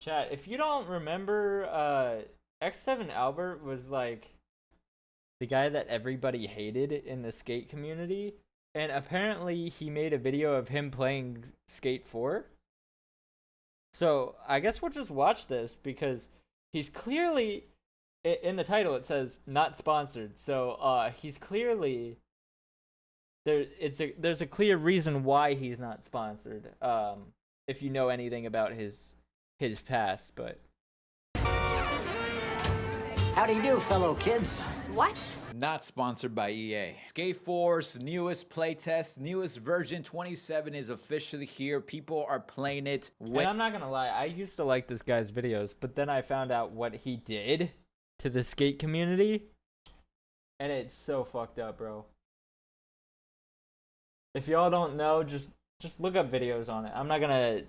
Chat, if you don't remember, X7 Albert was like the guy that everybody hated in the skate community. And apparently he made a video of him playing Skate 4. So I guess we'll just watch this because he's clearly in the title it says not sponsored. So he's clearly there's a clear reason why he's not sponsored. If you know anything about his past, but How do you do, fellow kids? What? Not sponsored by EA. Skate 4's newest playtest, newest version 27 is officially here. People are playing it. and I'm not gonna lie, I used to like this guy's videos, but then I found out what he did to the skate community, and it's so fucked up, bro. If y'all don't know, just look up videos on it. I'm not gonna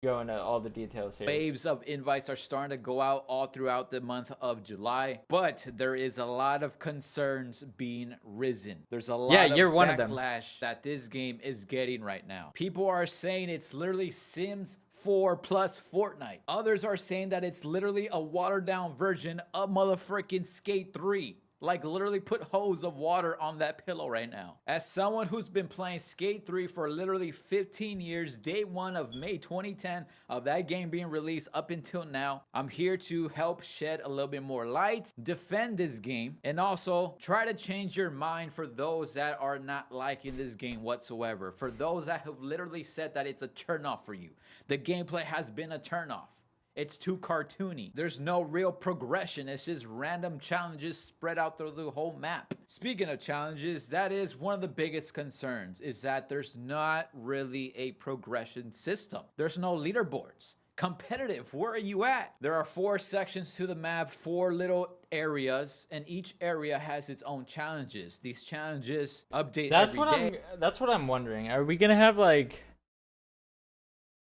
go into all the details here. Waves of invites are starting to go out all throughout the month of July, but there is a lot of concerns being risen. There's a lot of you're one of them. backlash that this game is getting right now. People are saying it's literally Sims 4 plus Fortnite. Others are saying that it's literally a watered down version of motherfucking Skate 3. Like, literally put hose of water on that pillow right now. As someone who's been playing Skate 3 for literally 15 years, day one of May 2010 of that game being released up until now, I'm here to help shed a little bit more light, defend this game, and also try to change your mind for those that are not liking this game whatsoever. For those that have literally said that it's a turnoff for you. The gameplay has been a turnoff. It's too cartoony. There's no real progression. It's just random challenges spread out through the whole map. Speaking of challenges, that is one of the biggest concerns, is that there's not really a progression system. There's no leaderboards. Competitive, where are you at? There are 4 sections to the map, 4 little areas, and each area has its own challenges. These challenges update every day. That's what I'm wondering. Are we gonna have like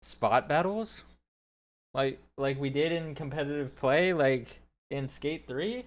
spot battles? Like we did in competitive play, like in Skate 3?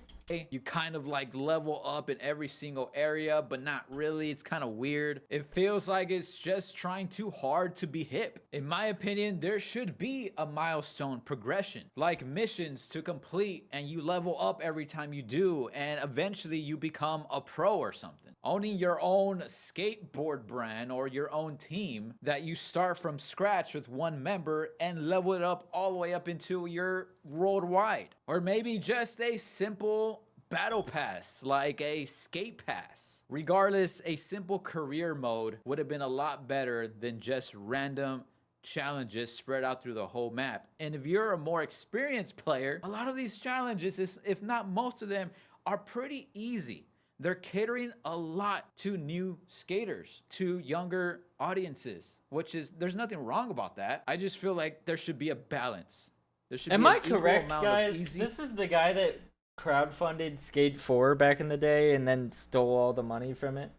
You kind of like level up in every single area, but not really. It's kind of weird. It feels like it's just trying too hard to be hip. In my opinion, there should be a milestone progression, like missions to complete, and you level up every time you do, and eventually you become a pro or something. Owning your own skateboard brand or your own team that you start from scratch with one member and level it up all the way up into your worldwide. Or maybe just a simple battle pass, like a skate pass. Regardless, a simple career mode would have been a lot better than just random challenges spread out through the whole map. And if you're a more experienced player, a lot of these challenges, if not most of them, are pretty easy. They're catering a lot to new skaters, to younger audiences, which is, there's nothing wrong about that. I just feel like there should be a balance. There should Am be I an equal correct, amount guys? of easy. This is the guy that crowdfunded Skate 4 back in the day and then stole all the money from it.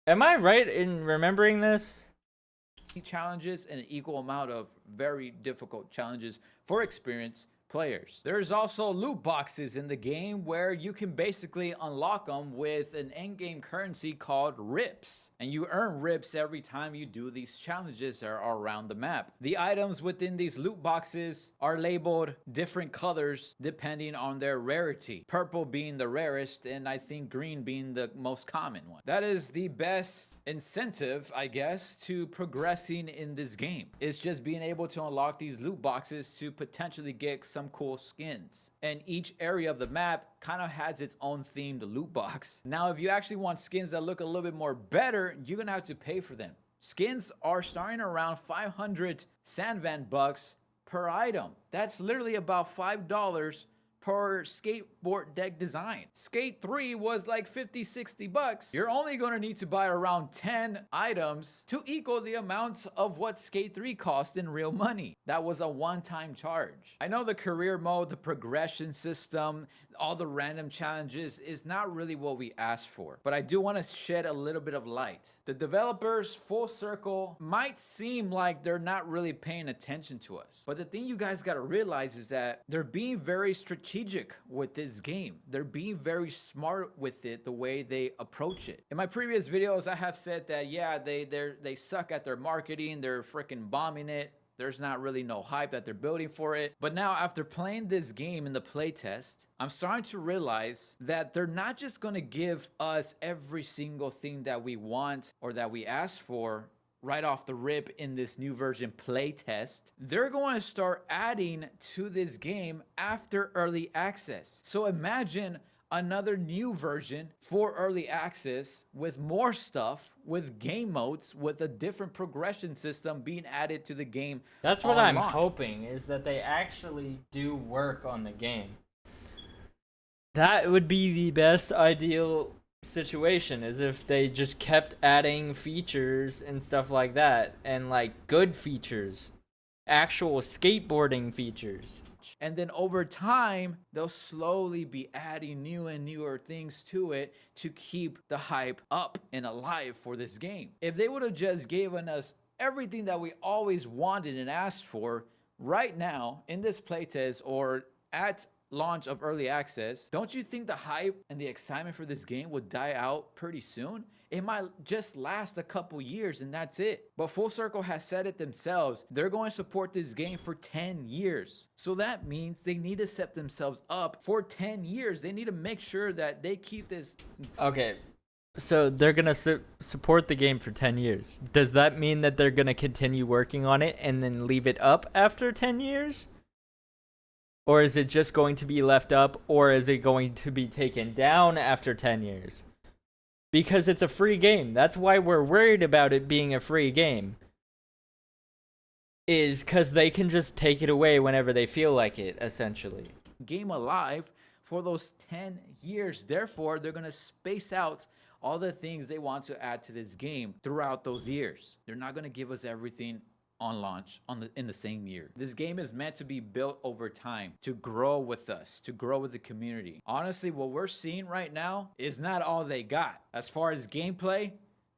Am I right in remembering this? Challenges and an equal amount of very difficult challenges for experienced players. There's also loot boxes in the game where you can basically unlock them with an in-game currency called rips, and you earn rips every time you do these challenges that are around the map. The items within these loot boxes are labeled different colors depending on their rarity, purple being the rarest and I think green being the most common one. That is the best incentive, I guess, to progressing in this game. It's just being able to unlock these loot boxes to potentially get some cool skins. And each area of the map kind of has its own themed loot box. Now, if you actually want skins that look a little bit more better, you're gonna have to pay for them. Skins are starting around 500 Sandvan bucks per item. That's literally about $5 per skateboard deck design. Skate 3 was like 50, 60 bucks. You're only going to need to buy around 10 items to equal the amount of what Skate 3 cost in real money. That was a one-time charge. I know the career mode, the progression system, all the random challenges is not really what we asked for, but I do want to shed a little bit of light. The developers, full circle, might seem like they're not really paying attention to us, but the thing you guys got to realize is that they're being very strategic with this game. They're being very smart with it, the way they approach it. In my previous videos, I have said that, yeah, they suck at their marketing, they're freaking bombing it. There's not really no hype that they're building for it. But now after playing this game in the playtest, I'm starting to realize that they're not just going to give us every single thing that we want or that we ask for right off the rip in this new version playtest. They're going to start adding to this game after early access. So imagine another new version for early access with more stuff, with game modes, with a different progression system being added to the game. That's what on I'm launch. hoping, is that they actually do work on the game. That would be the best ideal situation, is if they just kept adding features and stuff like that, and like good features, actual skateboarding features. And then over time, they'll slowly be adding new and newer things to it to keep the hype up and alive for this game. If they would have just given us everything that we always wanted and asked for right now in this playtest or at launch of early access, don't you think the hype and the excitement for this game would die out pretty soon? It might just last a couple years and that's it. But Full Circle has said it themselves. They're going to support this game for 10 years. So that means they need to set themselves up for 10 years. They need to make sure that they keep this. Okay, so they're gonna support the game for 10 years. Does that mean that they're gonna continue working on it and then leave it up after 10 years? Or is it just going to be left up, or is it going to be taken down after 10 years? Because it's a free game. That's why we're worried about it being a free game. Is because they can just take it away whenever they feel like it, essentially. Game alive for those 10 years. Therefore, they're going to space out all the things they want to add to this game throughout those years. They're not going to give us everything on launch in the same year. This game is meant to be built over time, to grow with us, to grow with the community. Honestly, what we're seeing right now is not all they got. As far as gameplay,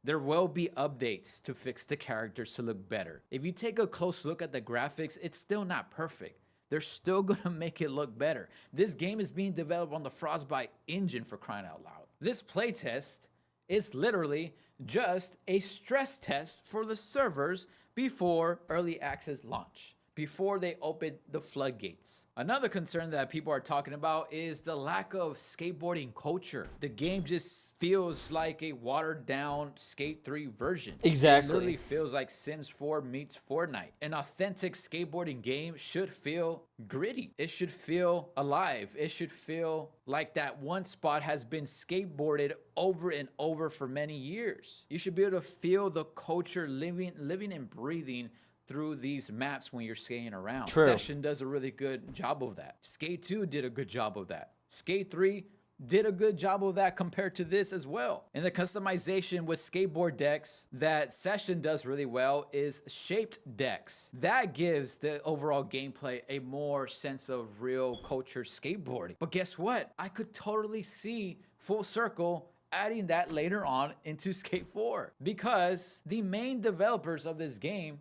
there will be updates to fix the characters to look better. If you take a close look at the graphics, it's still not perfect. They're still gonna make it look better. This game is being developed on the Frostbite engine, for crying out loud. This playtest is literally just a stress test for the servers before early access launch, before they open the floodgates. Another concern that people are talking about is the lack of skateboarding culture. The game just feels like a watered down Skate 3 version. Exactly. It literally feels like Sims 4 meets Fortnite. An authentic skateboarding game should feel gritty. It should feel alive. It should feel like that one spot has been skateboarded over and over for many years. You should be able to feel the culture living and breathing through these maps when you're skating around. True. Session does a really good job of that. Skate 2 did a good job of that. Skate 3 did a good job of that compared to this as well. And the customization with skateboard decks that Session does really well is shaped decks. That gives the overall gameplay a more sense of real culture skateboarding. But guess what? I could totally see Full Circle adding that later on into Skate 4, because the main developers of this game,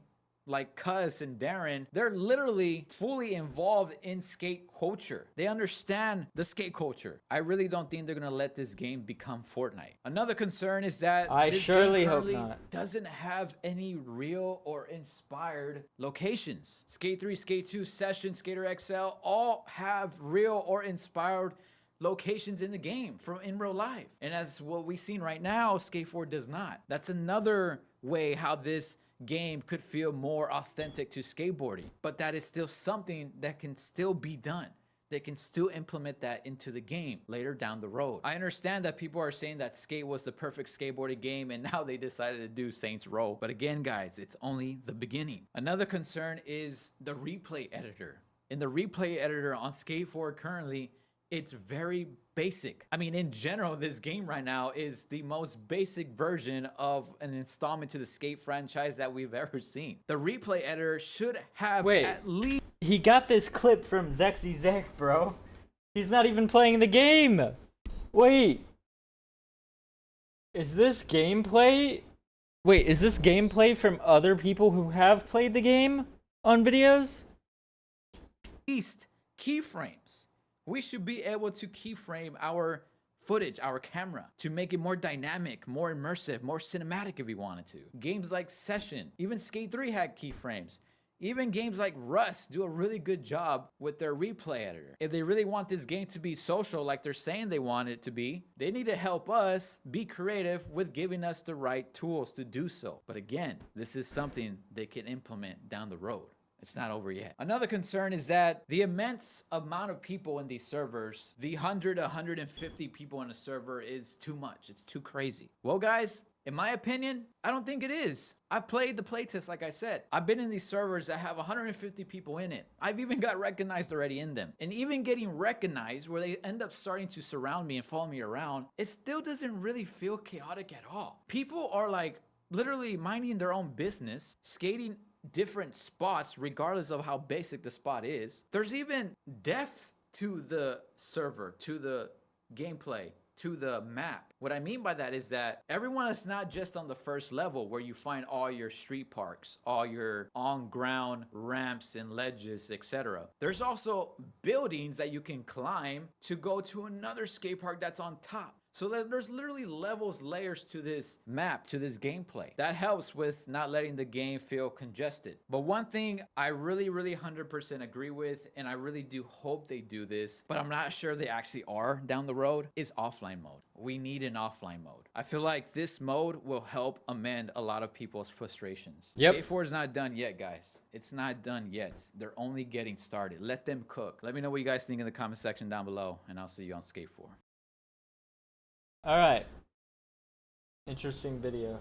like Cuz and Darren, they're literally fully involved in skate culture. They understand the skate culture. I really don't think they're gonna let this game become Fortnite. Another concern is that I this surely game hope currently not. doesn't have any real or inspired locations. Skate 3, Skate 2, Session, Skater XL all have real or inspired locations in the game from in real life. And as what we've seen right now, Skate 4 does not. That's another way how this game could feel more authentic to skateboarding, but that is still something that can still be done. They can still implement that into the game later down the road. I understand that people are saying that Skate was the perfect skateboarding game and now they decided to do Saints Row. But again, guys, it's only the beginning. Another concern is the replay editor. In the replay editor on Skate 4 currently, it's very basic. I mean, in general, this game right now is the most basic version of an installment to the Skate franchise that we've ever seen. The replay editor should have at least... He got this clip from Zexy Zek, bro. He's not even playing the game. Wait. Is this gameplay? Wait, is this gameplay from other people who have played the game on videos? Least keyframes. We should be able to keyframe our footage, our camera, to make it more dynamic, more immersive, more cinematic if we wanted to. Games like Session, even Skate 3 had keyframes. Even games like Rust do a really good job with their replay editor. If they really want this game to be social like they're saying they want it to be, they need to help us be creative with giving us the right tools to do so. But again, this is something they can implement down the road. It's not over yet. Another concern is that the immense amount of people in these servers, the 100 to 150 people in a server, is too much. It's too crazy. Well, guys, in my opinion, I don't think it is. I've played the playtest, like I said. I've been in these servers that have 150 people in it. I've even got recognized already in them. And even getting recognized where they end up starting to surround me and follow me around, it still doesn't really feel chaotic at all. People are like literally minding their own business, skating different spots regardless of how basic the spot is. There's even depth to the server, to the gameplay, to the map. What I mean by that is that everyone is not just on the first level where you find all your street parks, all your on-ground ramps and ledges, etc. There's also buildings that you can climb to go to another skate park that's on top. So there's literally levels, layers to this map, to this gameplay. That helps with not letting the game feel congested. But one thing I really 100% agree with, and I really do hope they do this, but I'm not sure they actually are down the road, is offline mode. We need an offline mode. I feel like this mode will help amend a lot of people's frustrations. Yep. Skate 4 is not done yet, guys. It's not done yet. They're only getting started. Let them cook. Let me know what you guys think in the comment section down below, and I'll see you on Skate 4. All right. Interesting video.